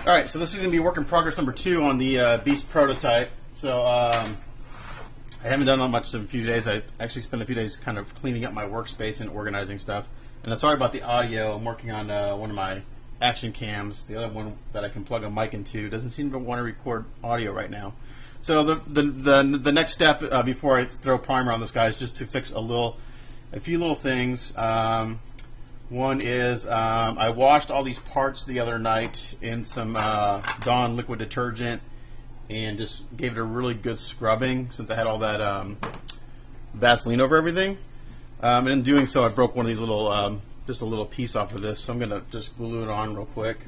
Alright, so this is going to be work in progress number 2 on the Beast prototype. So I haven't done much in a few days. I actually spent a few days kind of cleaning up my workspace and organizing stuff. And I'm sorry about the audio. I'm working on one of my action cams. The other one that I can plug a mic into doesn't seem to want to record audio right now. So the next step before I throw primer on this guy is just to fix a few little things. One is I washed all these parts the other night in some Dawn liquid detergent and just gave it a really good scrubbing since I had all that Vaseline over everything. And in doing so, I broke one of these little, just a little piece off of this. So I'm going to just glue it on real quick.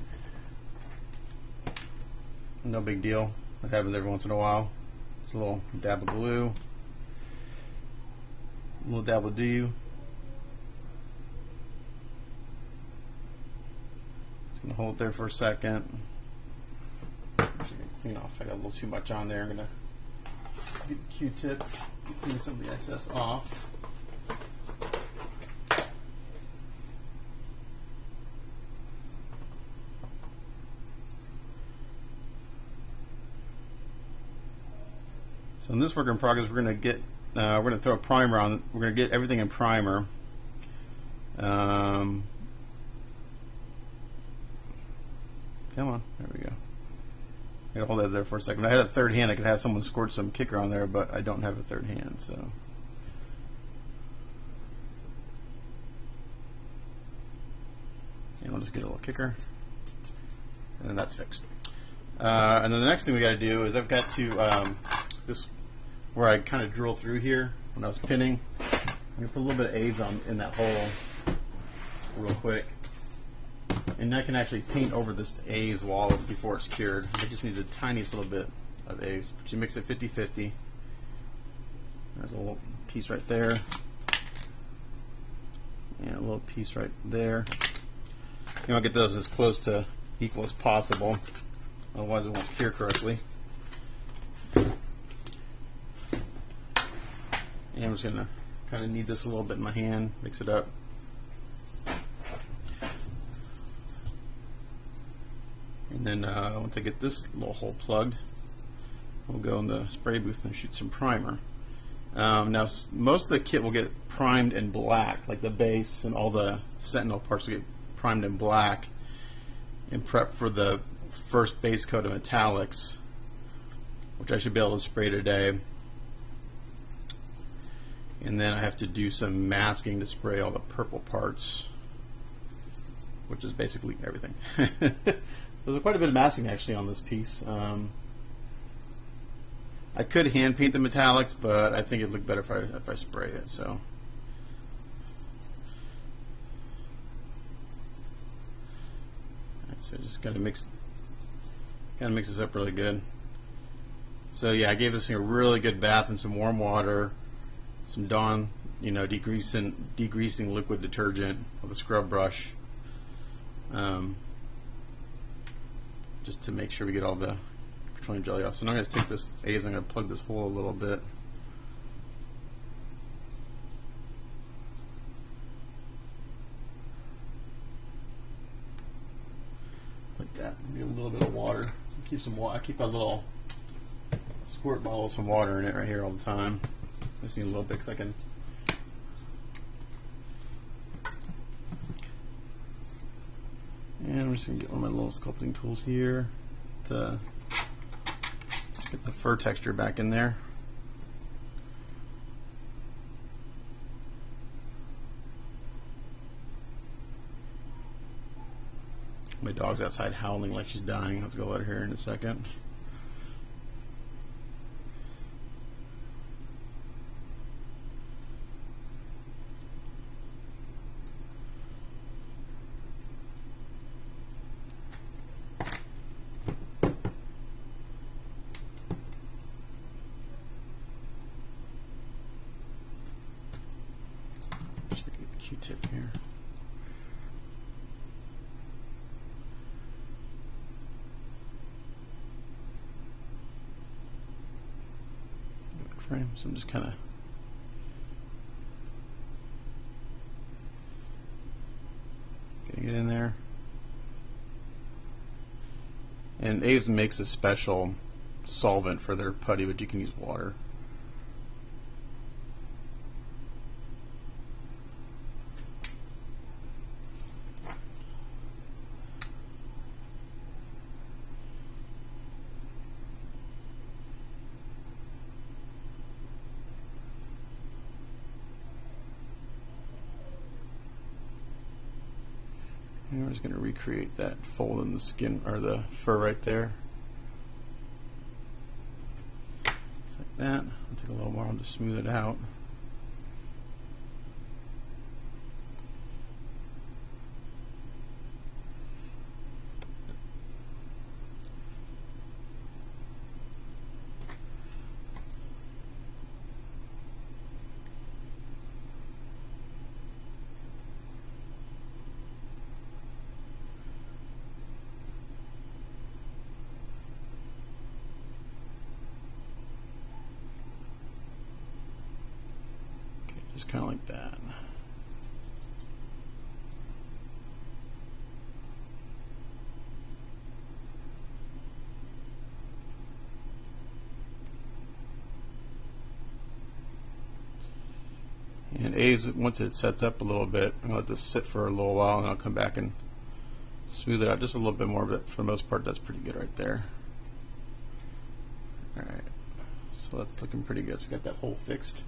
No big deal. That happens every once in a while. Just a little dab of glue. A little dab of dew. Hold it there for a second. Clean off. I got a little too much on there. I'm gonna get a Q-tip, clean some of the excess off. So in this work in progress, we're gonna throw a primer on. We're gonna get everything in primer. Come on, there we go. I'm gonna hold that there for a second. If I had a third hand, I could have someone squirt some kicker on there, but I don't have a third hand, so. And we'll just get a little kicker, and then that's fixed. And then the next thing we got to do is I've got to this where I kind of drill through here when I was pinning. I'm gonna put a little bit of AIDS in that hole real quick. And I can actually paint over this A's wall before it's cured. I just need a tiniest little bit of A's. But you mix it 50-50. There's a little piece right there. And a little piece right there. You want to get those as close to equal as possible. Otherwise it won't cure correctly. And I'm just going to kind of knead this a little bit in my hand. Mix it up. And then once I get this little hole plugged, we'll go in the spray booth and shoot some primer. Now most of the kit will get primed in black, like the base and all the Sentinel parts will get primed in black and prep for the first base coat of metallics, which I should be able to spray today. And then I have to do some masking to spray all the purple parts, which is basically everything. There's quite a bit of masking actually on this piece. I could hand paint the metallics, but I think it'd look better if I spray it. So just gotta mix this up really good. So yeah, I gave this thing a really good bath in some warm water, some Dawn, degreasing liquid detergent with a scrub brush. Just to make sure we get all the petroleum jelly off. So now I'm going to take this A's, I'm going to plug this hole a little bit. Like that. Maybe a little bit of water. Keep some water. I keep a little squirt bottle with some water in it right here all the time. I just need a little bit because I can. And I'm just going to get one of my little sculpting tools here to get the fur texture back in there. My dog's outside howling like she's dying. Let's go let her hear in a second. Q-tip here. Frame, so I'm just kind of getting it in there. And Aves makes a special solvent for their putty, but you can use water. And we're just going to recreate that fold in the skin or the fur right there. Just like that. I'll take a little while to smooth it out. Just kind of like that. And Aves, once it sets up a little bit, I'm going to let this sit for a little while, and I'll come back and smooth it out just a little bit more, but for the most part that's pretty good right there. Alright, so that's looking pretty good. So we got that hole fixed.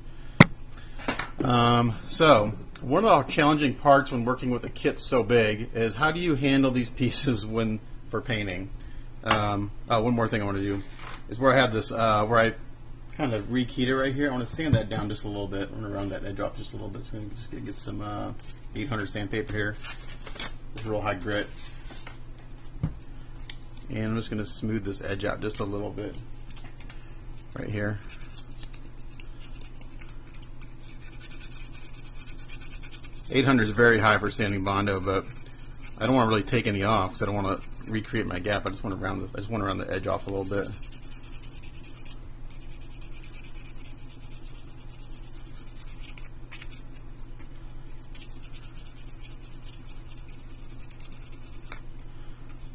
So one of the challenging parts when working with a kit so big is how do you handle these pieces when for painting. One more thing I want to do is where I have this where I kind of rekeyed it right here. I want to sand that down just a little bit. I'm going to round that edge off just a little bit. So I'm just going to get some 800 sandpaper here. It's real high grit. And I'm just going to smooth this edge out just a little bit right here. .800 is very high for sanding Bondo, but I don't want to really take any off because I don't want to recreate my gap. I just want to round this. I just want to round the edge off a little bit.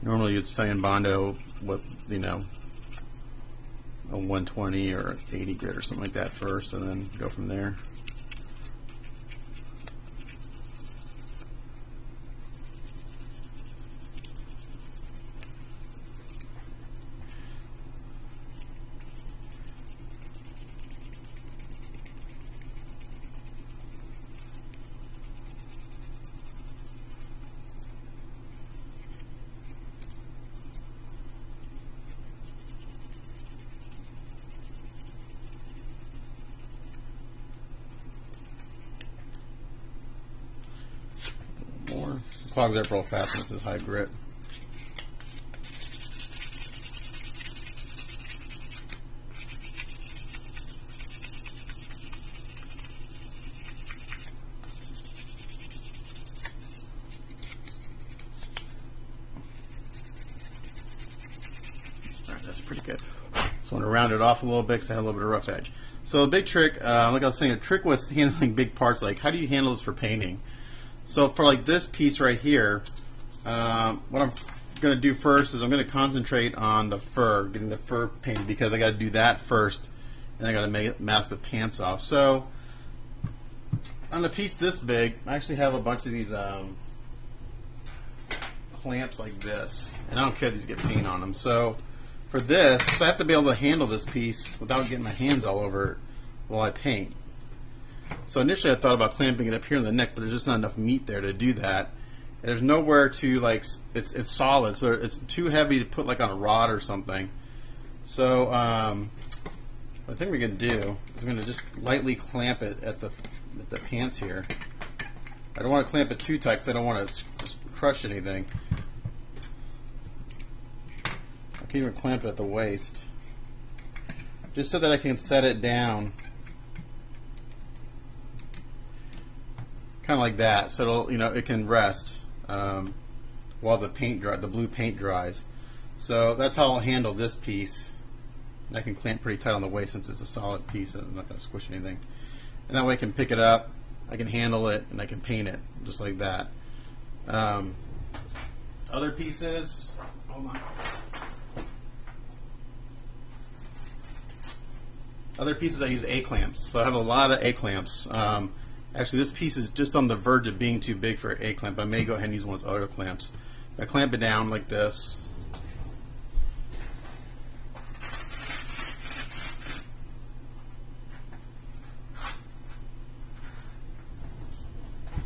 Normally you'd sand Bondo with, you know, a 120 or 80 grit or something like that first, and then go from there. More. It clogs up real fast when this is high grit. Alright, that's pretty good. So I want to round it off a little bit because I had a little bit of rough edge. So a big trick, like I was saying, a trick with handling big parts, like how do you handle this for painting? So for like this piece right here, what I'm going to do first is I'm going to concentrate on the fur, getting the fur painted, because I got to do that first, and I got to mask the pants off. So on a piece this big, I actually have a bunch of these clamps like this, and I don't care if these get paint on them. So for this, so I have to be able to handle this piece without getting my hands all over it while I paint. So initially I thought about clamping it up here in the neck, but there's just not enough meat there to do that. And there's nowhere to, like, it's solid, so it's too heavy to put like on a rod or something. So the thing we're going to do is I'm going to just lightly clamp it at the pants here. I don't want to clamp it too tight because I don't want to crush anything. I can even clamp it at the waist, just so that I can set it down. Kind of like that, so it'll, you know, it can rest while the blue paint dries. So that's how I'll handle this piece. I can clamp pretty tight on the waist since it's a solid piece and I'm not going to squish anything. And that way I can pick it up, I can handle it, and I can paint it just like that. Other pieces, hold on. Other pieces I use A-clamps. So I have a lot of A-clamps. Actually, this piece is just on the verge of being too big for an A-clamp. I may go ahead and use one of those other clamps. I clamp it down like this.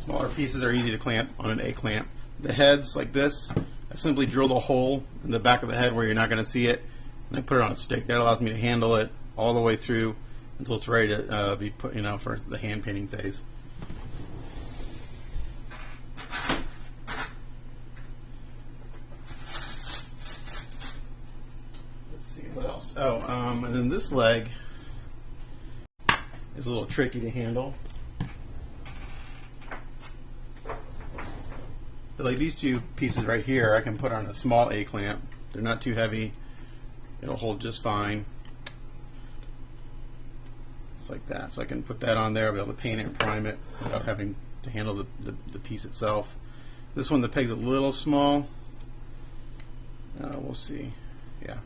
Smaller pieces are easy to clamp on an A-clamp. The heads, like this, I simply drilled a hole in the back of the head where you're not going to see it, and I put it on a stick. That allows me to handle it all the way through until it's ready to be put, for the hand painting phase. Let's see what else. Oh, and then this leg is a little tricky to handle. But like these two pieces right here, I can put on a small A-clamp. They're not too heavy. It'll hold just fine. Just like that. So I can put that on there, I'll be able to paint it and prime it without having to handle the piece itself. This one, the peg's a little small. We'll see. Yeah.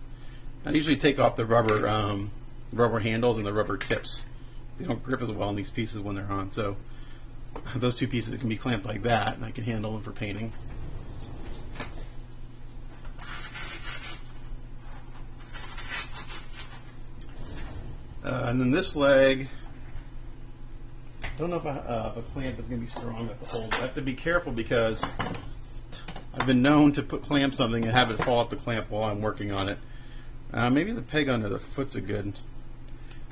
I usually take off the rubber handles and the rubber tips. They don't grip as well on these pieces when they're on. So those two pieces can be clamped like that, and I can handle them for painting. And then this leg, I don't know if a clamp is going to be strong enough to hold. I have to be careful because I've been known to clamp something and have it fall off the clamp while I'm working on it. Maybe the peg under the foot's a good.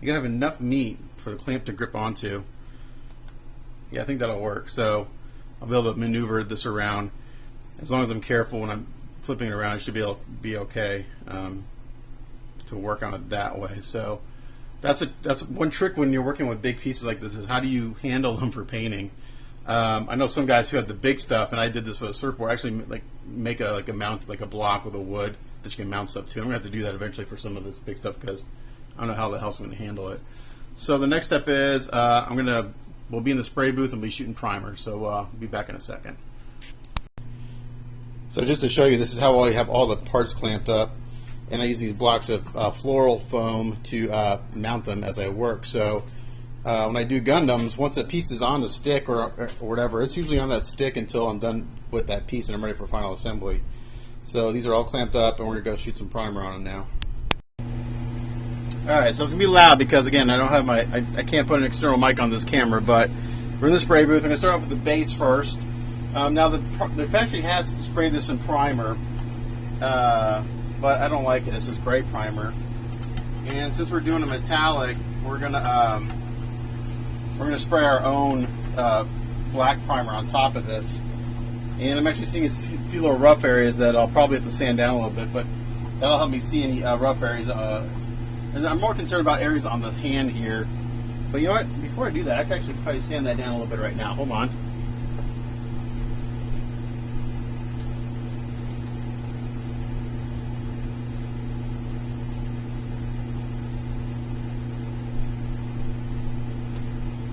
You gotta have enough meat for the clamp to grip onto. Yeah, I think that'll work. So I'll be able to maneuver this around. As long as I'm careful when I'm flipping it around, it should be able to be okay to work on it that way. So that's one trick when you're working with big pieces like this, is how do you handle them for painting. I know some guys who have the big stuff, and I did this with a surfboard. Actually, make a mount, like a block with a wood that you can mount stuff to. I'm gonna have to do that eventually for some of this big stuff because I don't know how the hell I'm gonna handle it. So the next step is we'll be in the spray booth and we'll be shooting primer. So I'll be back in a second. So just to show you, this is how I have all the parts clamped up, and I use these blocks of floral foam to mount them as I work. So when I do Gundams, once a piece is on the stick or whatever, it's usually on that stick until I'm done with that piece and I'm ready for final assembly. So these are all clamped up, and we're going to go shoot some primer on them now. Alright, so it's going to be loud because, again, I don't have I can't put an external mic on this camera, but we're in the spray booth. I'm going to start off with the base first. Now, the factory has sprayed this in primer, but I don't like it. This is gray primer. And since we're doing a metallic, we're going to spray our own black primer on top of this. And I'm actually seeing a few little rough areas that I'll probably have to sand down a little bit, but that'll help me see any rough areas. And I'm more concerned about areas on the hand here. But you know what? Before I do that, I can actually probably sand that down a little bit right now. Hold on.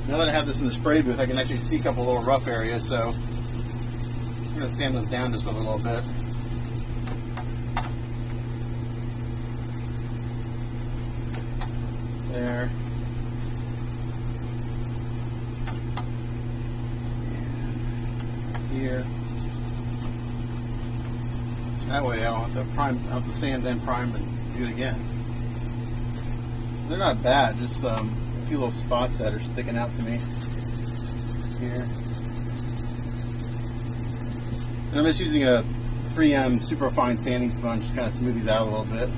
Now that I have this in the spray booth, I can actually see a couple little rough areas, so I'm going to sand those down just a little bit. There. And here. That way I don't have to prime, I have to sand, then prime, and do it again. They're not bad, just a few little spots that are sticking out to me here. And I'm just using a 3M super fine sanding sponge to kind of smooth these out a little bit.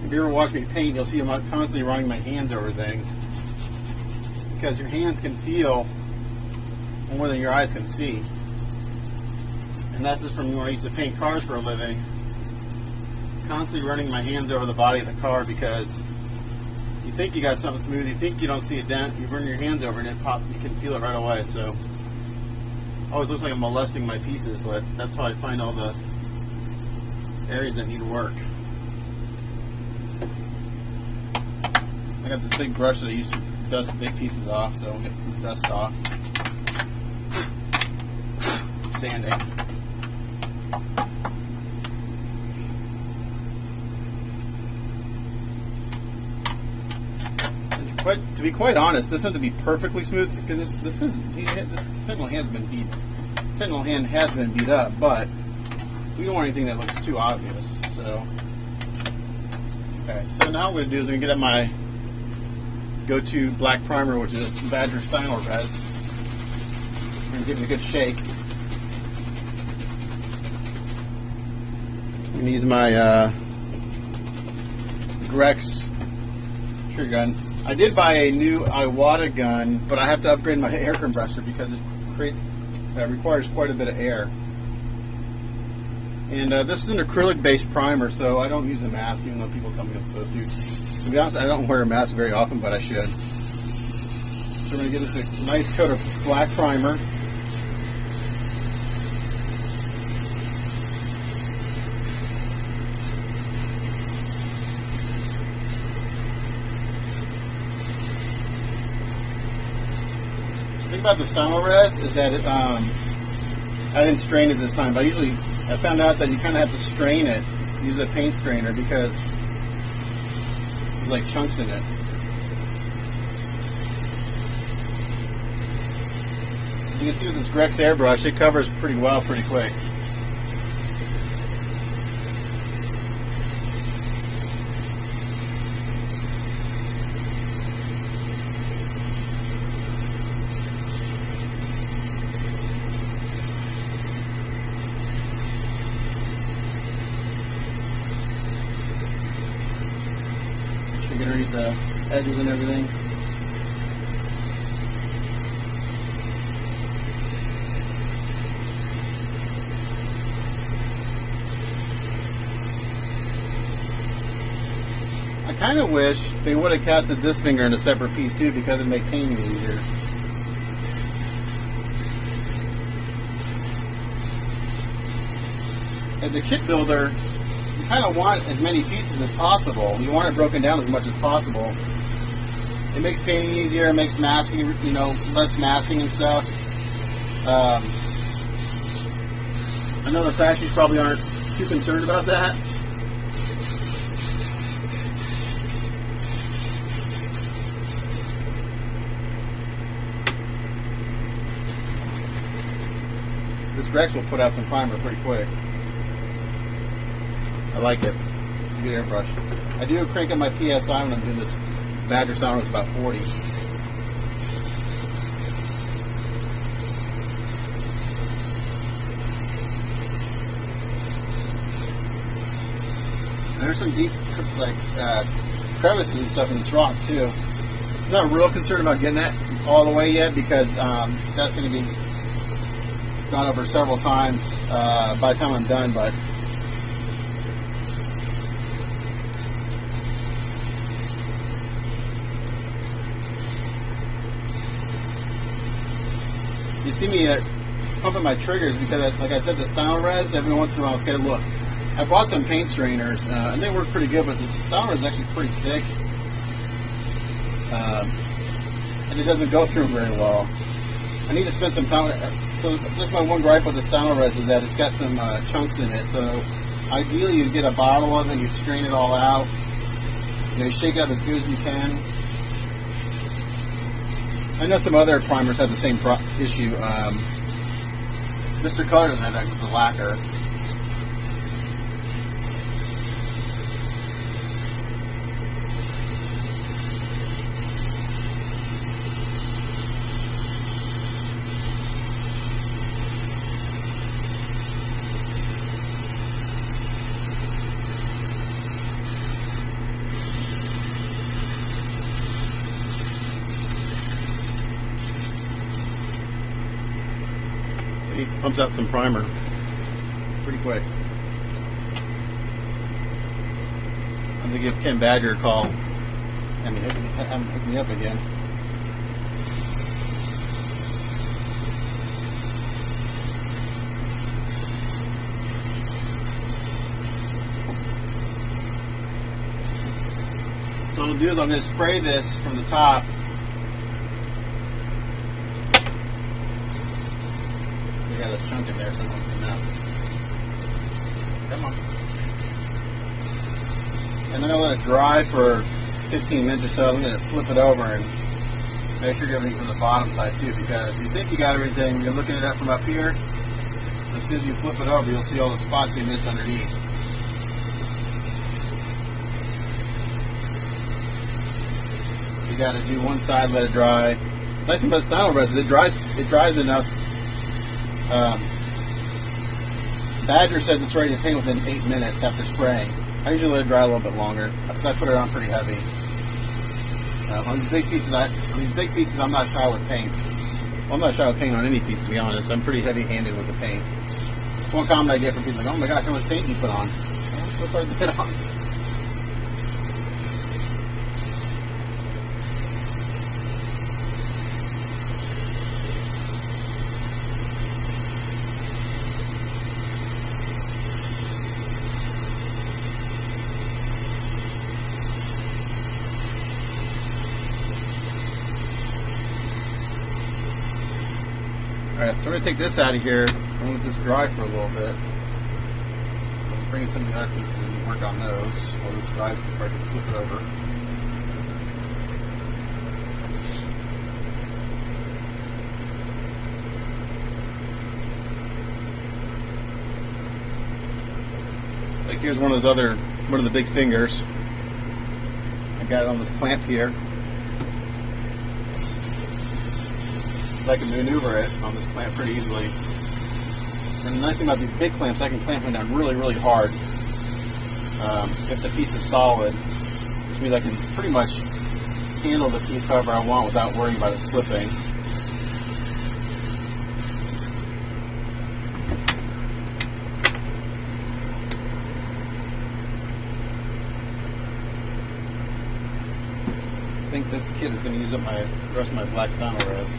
If you ever watch me paint, you'll see I'm constantly running my hands over things, because your hands can feel more than your eyes can see. And that's just from when I used to paint cars for a living. constantly running my hands over the body of the car because you think you got something smooth, you think you don't see a dent, you run your hands over and it pops, you can feel it right away. So always looks like I'm molesting my pieces, but that's how I find all the areas that need work. I got this big brush that I used to dust big pieces off, so I'll get the dust off. Sanding. And to be quite honest, this has to be perfectly smooth because this Sentinel hand has been beat up, but we don't want anything that looks too obvious. So, okay. So now what I'm going to do is I'm going to get at my go-to black primer, which is Badger Steiner Res. I'm going to give it a good shake. I'm going to use my Grex trigger gun. I did buy a new Iwata gun, but I have to upgrade my air compressor because it requires quite a bit of air. And this is an acrylic-based primer, so I don't use a mask, even though people tell me I'm supposed to. To be honest, I don't wear a mask very often, but I should. So we're going to give this a nice coat of black primer. The thing about the Steiner Res is that it, I didn't strain it this time, but I found out that you kind of have to strain it, use a paint strainer, because there's like chunks in it. You can see with this Grex airbrush, it covers pretty well, pretty quick. Underneath the edges and everything. I kind of wish they would have casted this finger in a separate piece too, because it'd make painting easier. As a kit builder, you kind of want as many pieces as possible. You want it broken down as much as possible. It makes painting easier. It makes masking, less masking and stuff. I know the factories probably aren't too concerned about that. This Grex will put out some primer pretty quick. I like it. Good airbrush. I do crank up my PSI when I'm doing this. Badger Steiner was about 40. And there's some deep, crevices and stuff in this rock too. I'm not real concerned about getting that all the way yet, because that's going to be gone over several times by the time I'm done, but you see me pumping my triggers because, like I said, the Steiner Res, every once in a while it's got to look. I bought some paint strainers, and they work pretty good, but the Steiner Res is actually pretty thick, and it doesn't go through very well. I need to spend some time. So that's my one gripe with the Steiner Res, is that it's got some chunks in it. So ideally, you get a bottle of it, you strain it all out, you shake it up as good as you can. I know some other primers have the same issue. Mr. Color doesn't have that with the lacquer. He pumps out some primer pretty quick. I'm going to give Ken Badger a call and have him hook me up again. So what I'll do is I'm going to spray this from the top. We got a chunk in there, so I'm going to come out. Come on. And then I'll let it dry for 15 minutes or so. I'm going to flip it over and make sure you get everything from the bottom side too, because you think you got everything, you're looking at it from up here. As soon as you flip it over, you'll see all the spots you missed underneath. You got to do one side, let it dry. Nice thing about stylo resin, it dries enough. Badger says it's ready to paint within 8 minutes after spraying. I usually let it dry a little bit longer because I put it on pretty heavy. On these big pieces, I'm not shy with paint. Well, I'm not shy with paint on any piece, to be honest. I'm pretty heavy-handed with the paint. It's one comment I get from people like, "Oh my gosh, how much paint you put on?" Well, quite a bit on. Alright, so we're going to take this out of here and let this dry for a little bit. Let's bring in some of the other pieces and work on those while this dries before I can flip it over. So like here's one of the big fingers. I got it on this clamp here. I can maneuver it on this clamp pretty easily. And the nice thing about these big clamps, I can clamp them down really, really hard if the piece is solid, which means I can pretty much handle the piece however I want without worrying about it slipping. I think this kit is going to use up the rest of my black stylo res.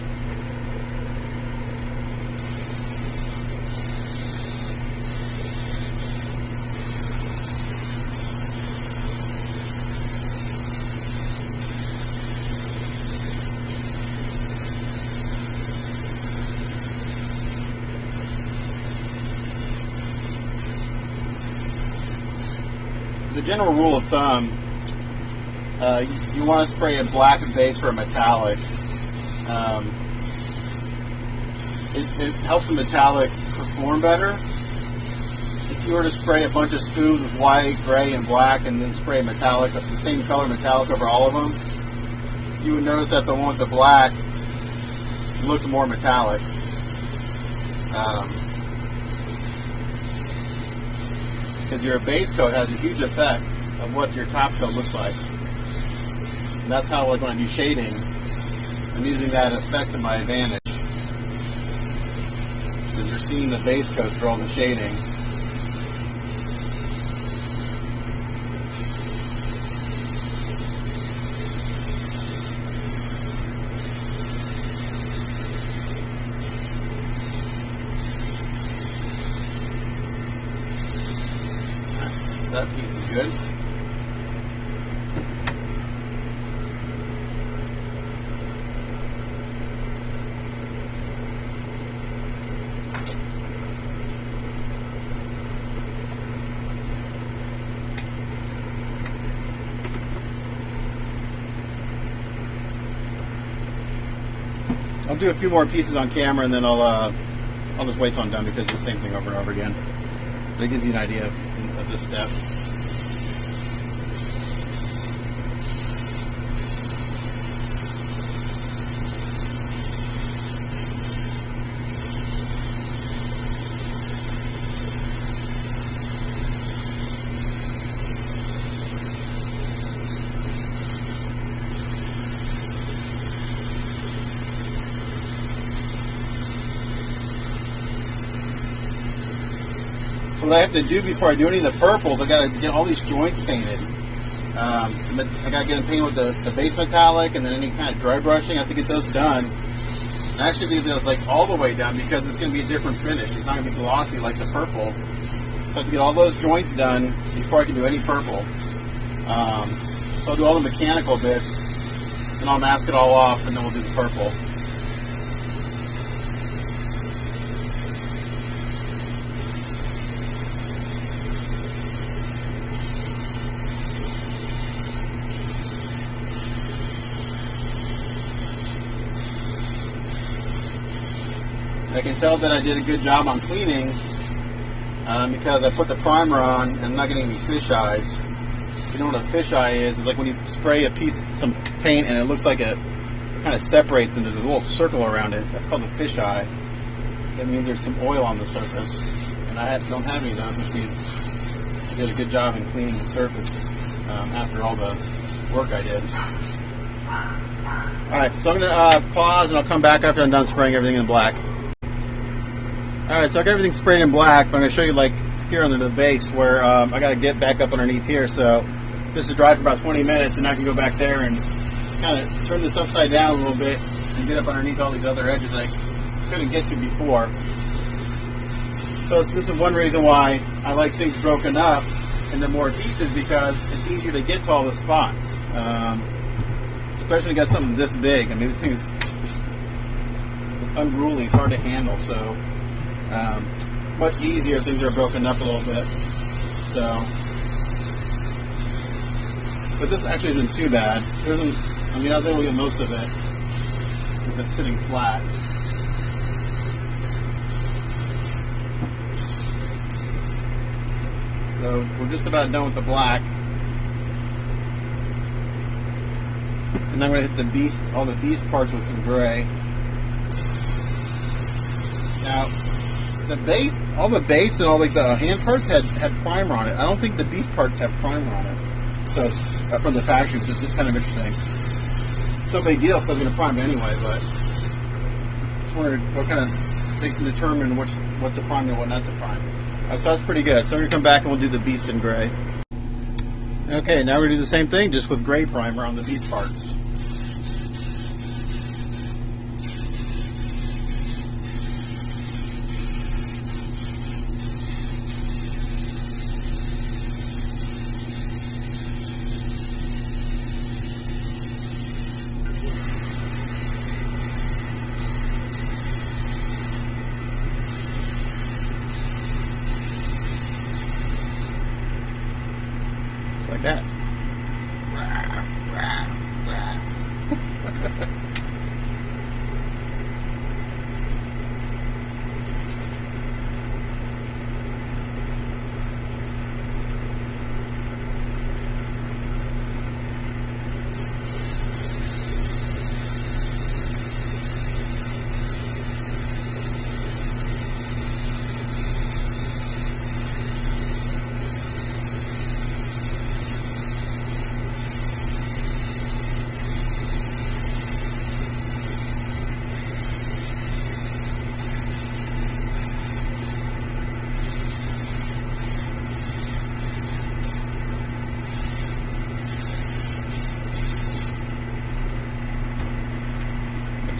As a general rule of thumb, you want to spray a black base for a metallic. It helps the metallic perform better. If you were to spray a bunch of spoons with white, gray, and black, and then spray metallic, the same color metallic over all of them, you would notice that the one with the black looked more metallic. Because your base coat has a huge effect of what your top coat looks like. And that's how, like, when I do shading, I'm using that effect to my advantage. Because you're seeing the base coat for all the shading. That piece is good. I'll do a few more pieces on camera and then I'll just wait till I'm done because it's the same thing over and over again. But it gives you an idea of this step. So what I have to do before I do any of the purples, I got to get all these joints painted. I gotta get them painted with the base metallic, and then any kind of dry brushing. I have to get those done. And I actually do those like all the way down because it's gonna be a different finish. It's not gonna be glossy like the purple. So I have to get all those joints done before I can do any purple. So I'll do all the mechanical bits, and I'll mask it all off, and then we'll do the purple. I can tell that I did a good job on cleaning because I put the primer on and I'm not getting any fish eyes. You know what a fish eye is? It's like when you spray some paint and it looks like it kind of separates and there's a little circle around it. That's called a fish eye. That means there's some oil on the surface. And I don't have any of those, which means I did a good job in cleaning the surface after all the work I did. Alright, so I'm going to pause and I'll come back after I'm done spraying everything in black. Alright, so I got everything sprayed in black, but I'm going to show you like here under the base where I got to get back up underneath here. So this is dry for about 20 minutes and I can go back there and kind of turn this upside down a little bit and get up underneath all these other edges I couldn't get to before. So this is one reason why I like things broken up into more pieces, because it's easier to get to all the spots. Especially when you got something this big. I mean, this thing is it's unruly, it's hard to handle, so it's much easier if things are broken up a little bit. So, but this actually isn't too bad. I mean, I was able to get most of it if it's sitting flat. So we're just about done with the black. And then I'm going to hit all the beast parts with some gray. Now, all the base and all like the hand parts had primer on it. I don't think the beast parts have primer on it. So from the factory, which is kind of interesting. It's no big deal, so I'm going to prime it anyway. But just wondered what kind of things to determine what to prime and what not to prime. So that's pretty good. So we're going to come back and we'll do the beast in gray. Okay, now we're going to do the same thing, just with gray primer on the beast parts. Like that.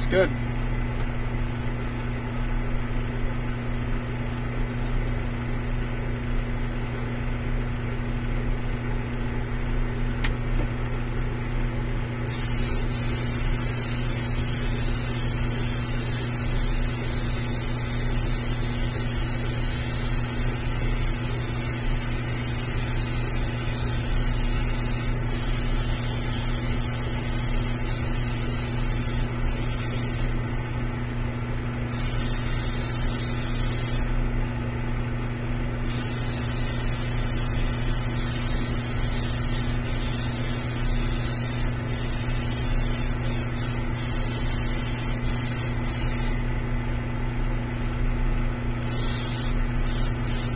Good.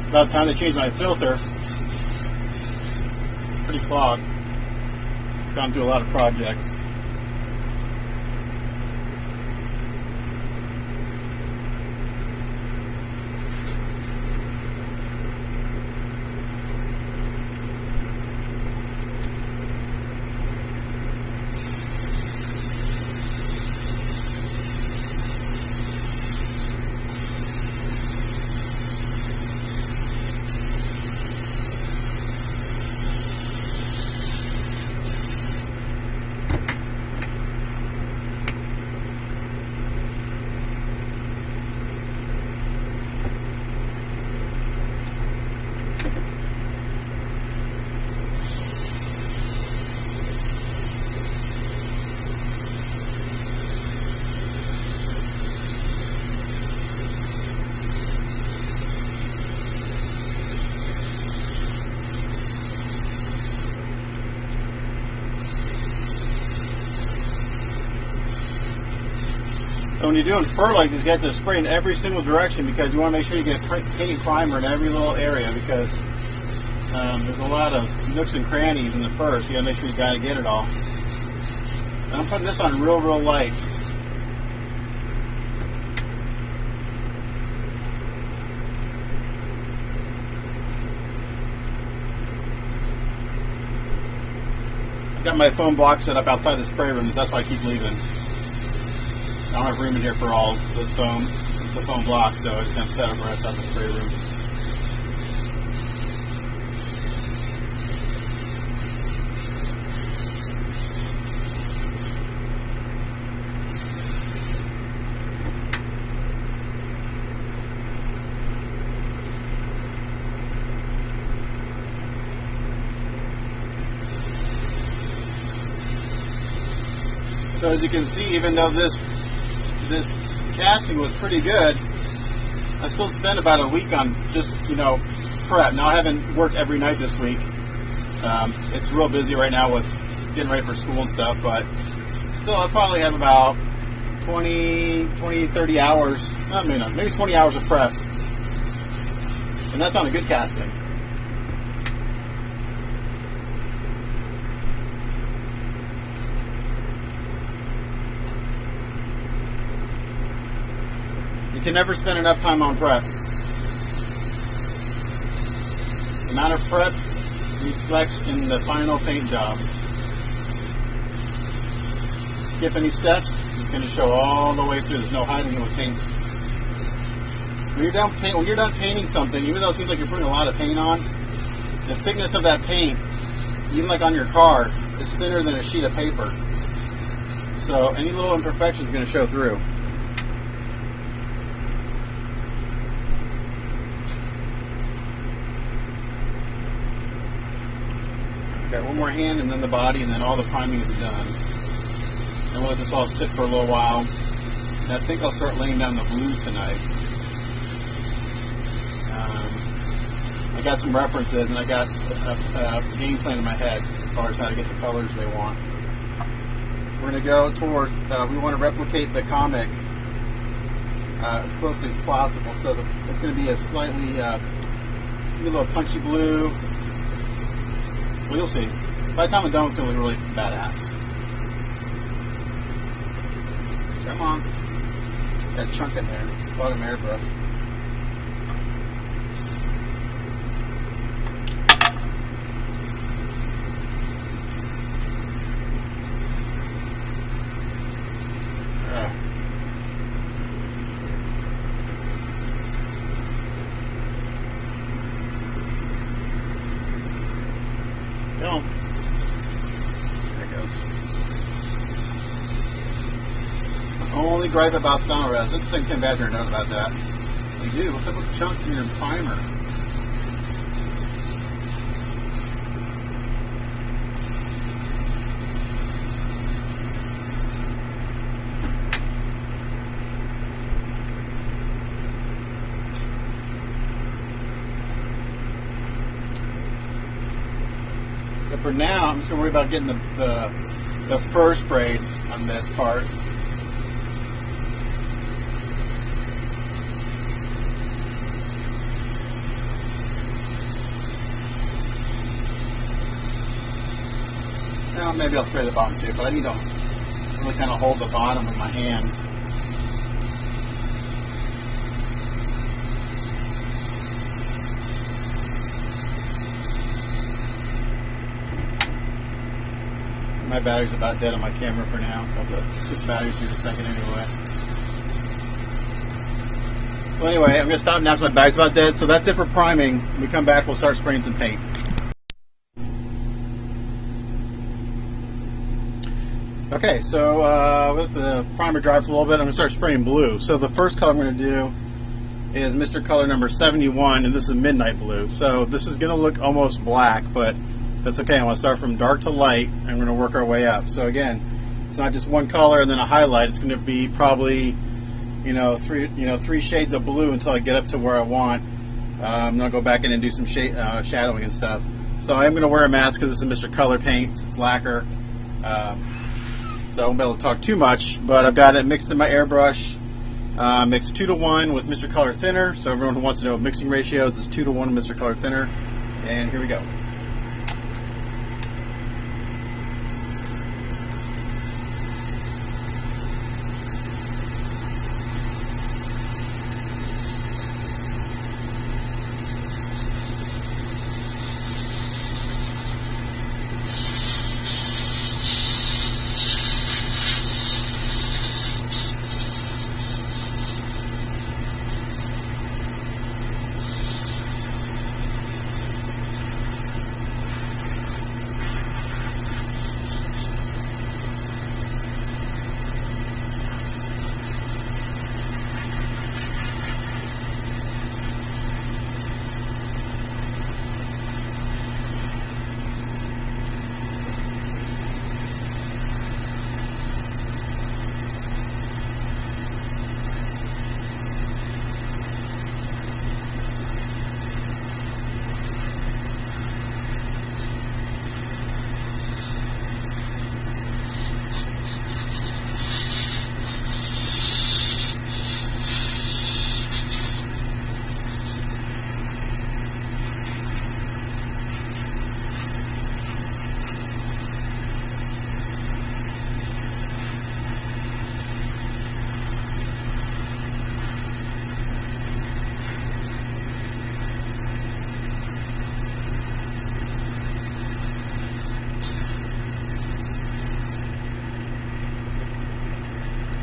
About time to change my filter. Pretty clogged. It's gone through a lot of projects. So when you're doing fur like this, you have to spray in every single direction because you want to make sure you get paint primer in every little area because there's a lot of nooks and crannies in the fur, so you got to make sure you got to get it all. And I'm putting this on real light. I've got my foam block set up outside the spray room, that's why I keep leaving. I don't have room in here for all this foam. It's a foam block, so I just have to set up right outside the spray room. So as you can see, even though this casting was pretty good, I still spent about a week on just, prep. Now I haven't worked every night this week. It's real busy right now with getting ready for school and stuff, but still I probably have about 30 hours, maybe 20 hours of prep. And that's on a good casting. You can never spend enough time on prep. The amount of prep reflects in the final paint job. Skip any steps, it's going to show all the way through. There's no hiding with paint. When you're done painting something, even though it seems like you're putting a lot of paint on, the thickness of that paint, even like on your car, is thinner than a sheet of paper. So any little imperfection is going to show through. Got one more hand and then the body, and then all the priming is done. And we'll let this all sit for a little while. And I think I'll start laying down the blue tonight. I got some references and I got a game plan in my head as far as how to get the colors they want. We're going to go towards, we want to replicate the comic as closely as possible. So it's going to be a slightly, a little punchy blue. Well, you'll see. By the time I'm done, it's going to look really badass. Come on. That chunk in there. Bottom airbrush. Go. There it goes. Only gripe about Stano Res. Let's send Kim Badger a note about that. You do. What's up with the chunks in your primer? So for now, I'm just going to worry about getting the fur sprayed on this part. Well, maybe I'll spray the bottom too, but I need to really kind of hold the bottom with my hand. My battery's about dead on my camera for now, so I'll put the batteries here in a second anyway. So anyway, I'm going to stop now because my battery's about dead. So that's it for priming. When we come back, we'll start spraying some paint. Okay, so let the primer dry for a little bit. I'm going to start spraying blue. So the first color I'm going to do is Mr. Color number 71, and this is midnight blue. So this is going to look almost black, but that's okay. I want to start from dark to light, and we're going to work our way up. So again, it's not just one color and then a highlight. It's going to be probably, three shades of blue until I get up to where I want. I'm going to go back in and do some shadowing and stuff. So I'm going to wear a mask because this is Mr. Color paints. It's lacquer. So so I won't be able to talk too much, but I've got it mixed in my airbrush, mixed 2-to-1 with Mr. Color Thinner. So everyone who wants to know mixing ratios, it's 2-to-1 Mr. Color Thinner. And here we go.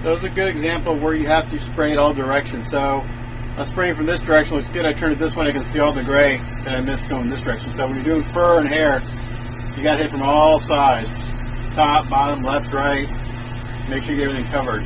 So this is a good example of where you have to spray it all directions. So I'm spraying from this direction, looks good. I turn it this way, I can see all the gray that I missed going this direction. So when you're doing fur and hair, you got to hit from all sides. Top, bottom, left, right. Make sure you get everything covered.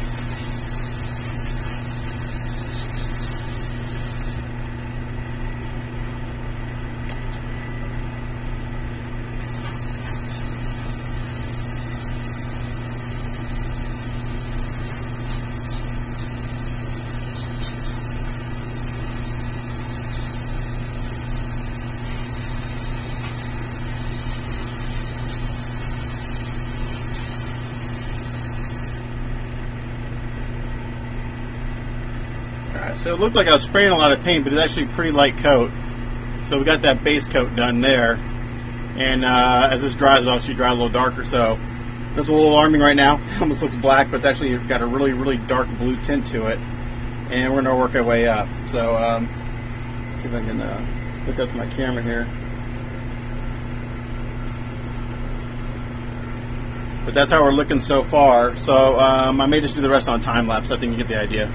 So it looked like I was spraying a lot of paint, but it's actually a pretty light coat. So we got that base coat done there. And as this dries, it'll actually dry a little darker. So it's a little alarming right now. It almost looks black, but it's actually got a really, really dark blue tint to it. And we're going to work our way up. So let's see if I can look up my camera here. But that's how we're looking so far. So I may just do the rest on time lapse. I think you get the idea.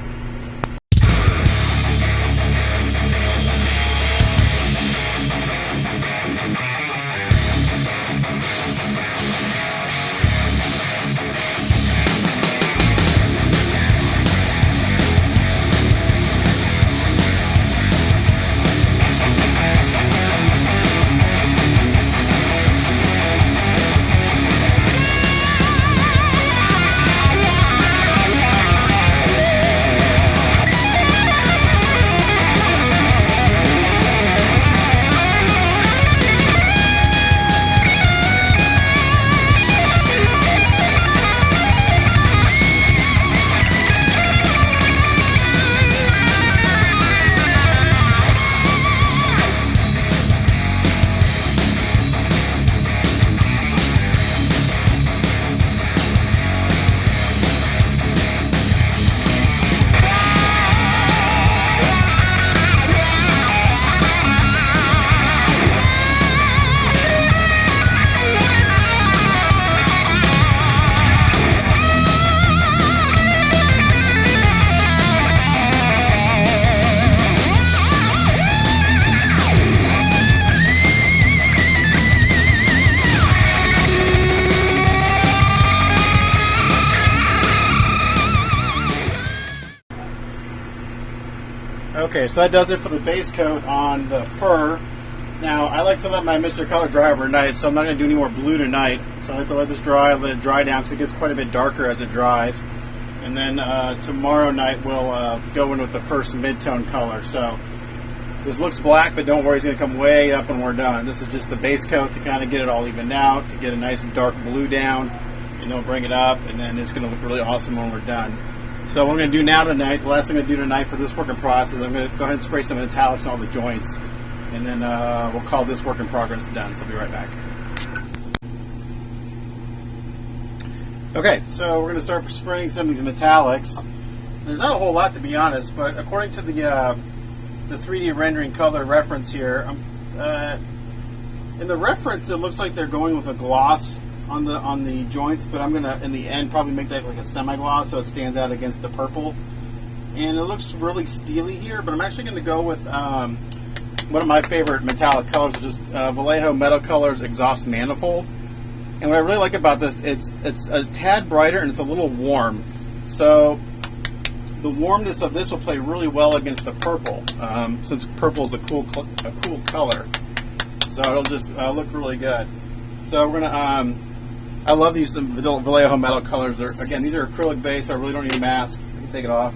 Okay, so that does it for the base coat on the fur. Now, I like to let my Mr. Color dry overnight, so I'm not going to do any more blue tonight. So I like to let this dry, let it dry down, because it gets quite a bit darker as it dries. And then tomorrow night we'll go in with the first mid-tone color. So this looks black, but don't worry, it's going to come way up when we're done. This is just the base coat to kind of get it all evened out, to get a nice dark blue down. and they'll bring it up, and then it's going to look really awesome when we're done. So what I'm going to do now tonight, the last thing I'm going to do tonight for this work in process, I'm going to go ahead and spray some metallics on all the joints, and then we'll call this work in progress done. So I'll be right back. Okay, so we're going to start spraying some of these metallics. There's not a whole lot, to be honest, but according to the 3D rendering color reference here, in the reference it looks like they're going with a gloss on the joints, but I'm going to, in the end, probably make that like a semi-gloss so it stands out against the purple. And it looks really steely here, but I'm actually going to go with one of my favorite metallic colors, which is Vallejo Metal Colors Exhaust Manifold. And what I really like about this, it's a tad brighter and it's a little warm. So the warmness of this will play really well against the purple, since purple is a cool color. So it'll just look really good. So we're gonna. I love these Vallejo Metal Colors. Again, these are acrylic based, so I really don't need a mask. You can take it off.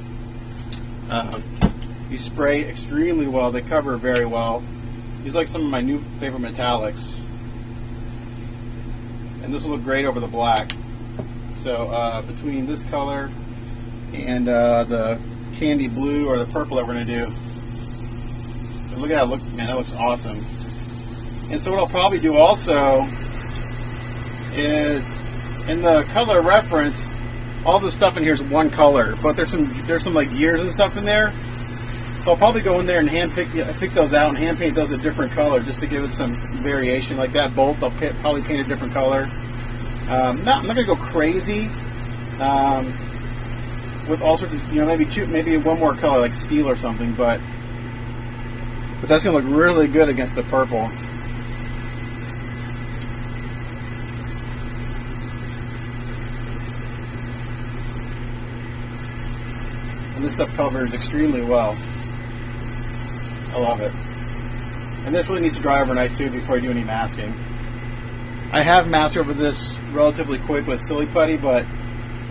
These spray extremely well. They cover very well. These are like some of my new favorite metallics. And this will look great over the black. So between this color and the candy blue or the purple that we're going to do, look at that! Man, that looks awesome. And so what I'll probably do also is, in the color reference, all the stuff in here is one color, but there's some like gears and stuff in there. So I'll probably go in there and pick those out and hand paint those a different color just to give it some variation. Like that bolt, I'll probably paint a different color. I'm not going to go crazy with all sorts of, maybe one more color like steel or something, but that's going to look really good against the purple. And this stuff covers extremely well. I love it. And this really needs to dry overnight too before you do any masking. I have masked over this relatively quick with Silly Putty, but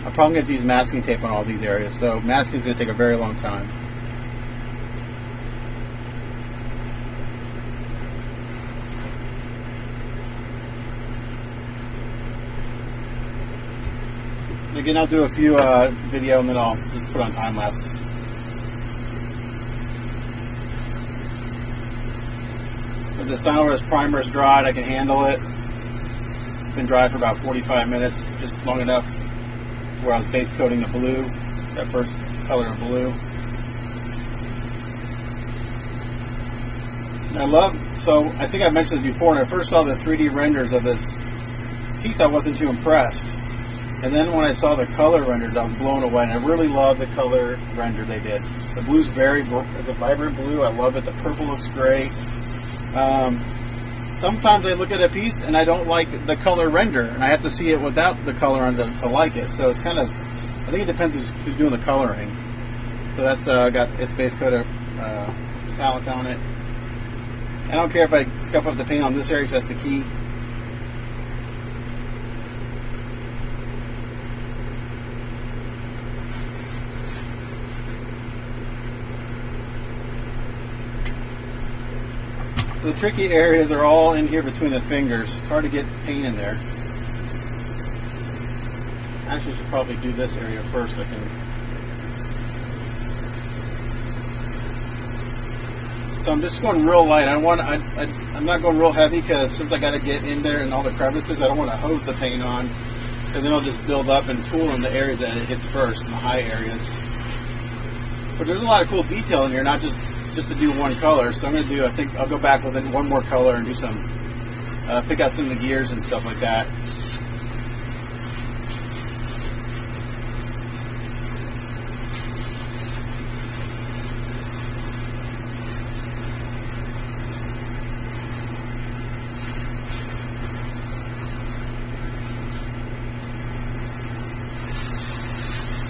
I'm probably going to use masking tape on all these areas. So masking is going to take a very long time. Again, I'll do a few video and then I'll just put on time lapse. If the Steinway's primer is dried, I can handle it. It's been dry for about 45 minutes, just long enough where I was base coating the blue, that first color of blue. And so I think I mentioned this before, when I first saw the 3D renders of this piece, I wasn't too impressed. And then when I saw the color renders, I was blown away, and I really love the color render they did. The blue's it's a vibrant blue. I love it. The purple looks great. Sometimes I look at a piece and I don't like the color render, and I have to see it without the color on to like it. So it's kind of, I think it depends who's doing the coloring. So that's got its base coat of metallic on it. I don't care if I scuff up the paint on this area because that's the key. So the tricky areas are all in here between the fingers. It's hard to get paint in there. Actually, I should probably do this area first. So I'm just going real light. I'm not going real heavy because since I got to get in there and all the crevices, I don't want to hose the paint on because then it'll just build up and pool in the areas that it hits first, in the high areas. But there's a lot of cool detail in here, not just to do one color. So I'm going to do, I think I'll go back with one more color and do some, pick out some of the gears and stuff like that.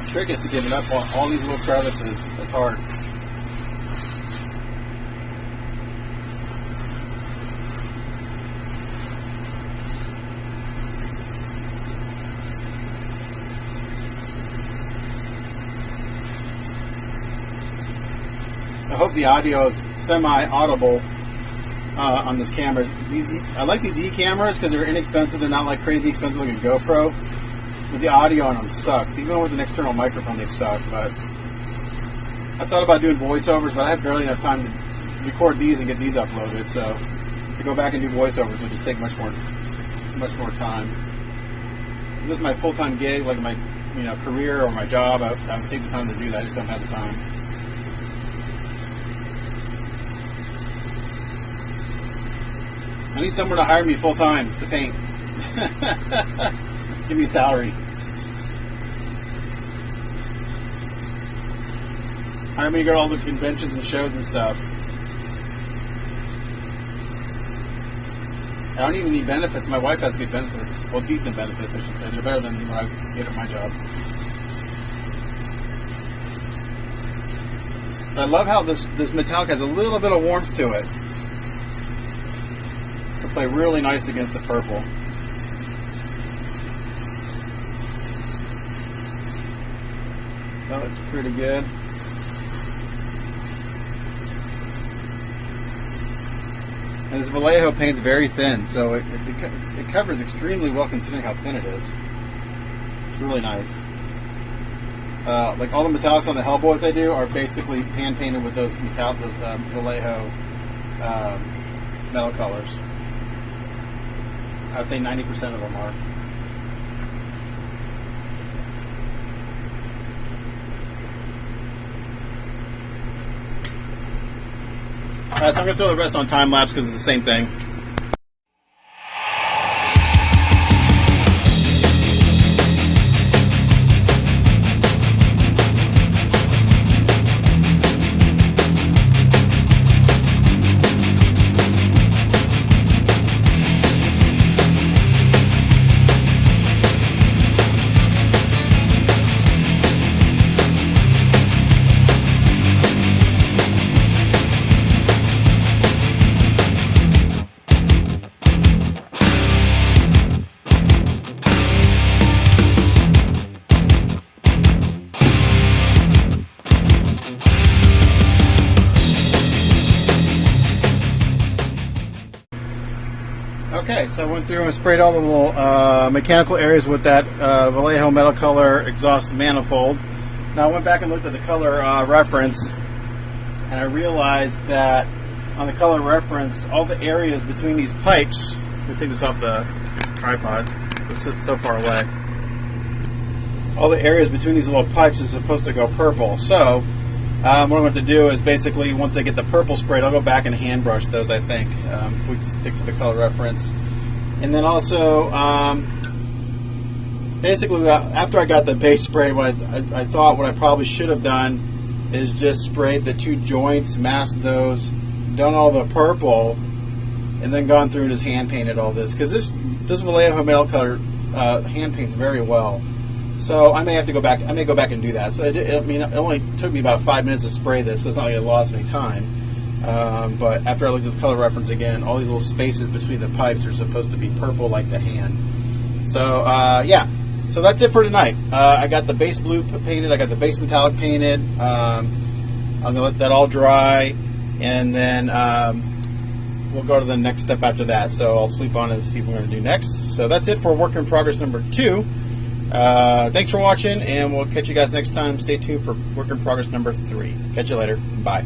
The trick is to give it up on all these little crevices. That's hard. I hope the audio is semi-audible on this camera. I like these E cameras because they're inexpensive. They're not like crazy expensive like a GoPro. the audio on them sucks. Even with an external microphone, they suck. But I thought about doing voiceovers, but I have barely enough time to record these and get these uploaded. So to go back and do voiceovers would just take much more time. If this is my full-time gig, like my career or my job, I would take the time to do that. I just don't have the time. I need someone to hire me full-time to paint. Give me a salary. Hire me to go to all the conventions and shows and stuff. I don't even need benefits. My wife has good benefits. Well, decent benefits, I should say. They're better than what I get at my job. I love how this metallic has a little bit of warmth to it. It'll play really nice against the purple. That looks pretty good. And this Vallejo paint's very thin, so it covers extremely well considering how thin it is. It's really nice. Like all the metallics on the Hellboys I do are basically hand painted with those Vallejo metal colors. I would say 90% of them are. Alright, so I'm going to throw the rest on time lapse because it's the same thing. Okay, so I went through and sprayed all the little mechanical areas with that Vallejo metal color exhaust manifold. Now I went back and looked at the color reference, and I realized that on the color reference, all the areas between these pipes, let me take this off the tripod, it's so far away, all the areas between these little pipes is supposed to go purple. So what I'm going to do is basically, once I get the purple sprayed, I'll go back and hand brush those, I think, if we stick to the color reference. And then also, basically, after I got the base sprayed, what I thought what I probably should have done is just sprayed the two joints, masked those, done all the purple, and then gone through and just hand painted all this. Because this Vallejo metal color hand paints very well. So I may have to go back. I may go back and do that. So it only took me about 5 minutes to spray this, so it's not like I lost any time. But after I looked at the color reference again, all these little spaces between the pipes are supposed to be purple like the hand. So yeah. So that's it for tonight. I got the base blue painted. I got the base metallic painted. I'm gonna let that all dry, and then we'll go to the next step after that. So I'll sleep on it and see what we're gonna do next. So that's it for work in progress number 2. Thanks for watching, and we'll catch you guys next time. Stay tuned for work in progress number 3. Catch you later. Bye.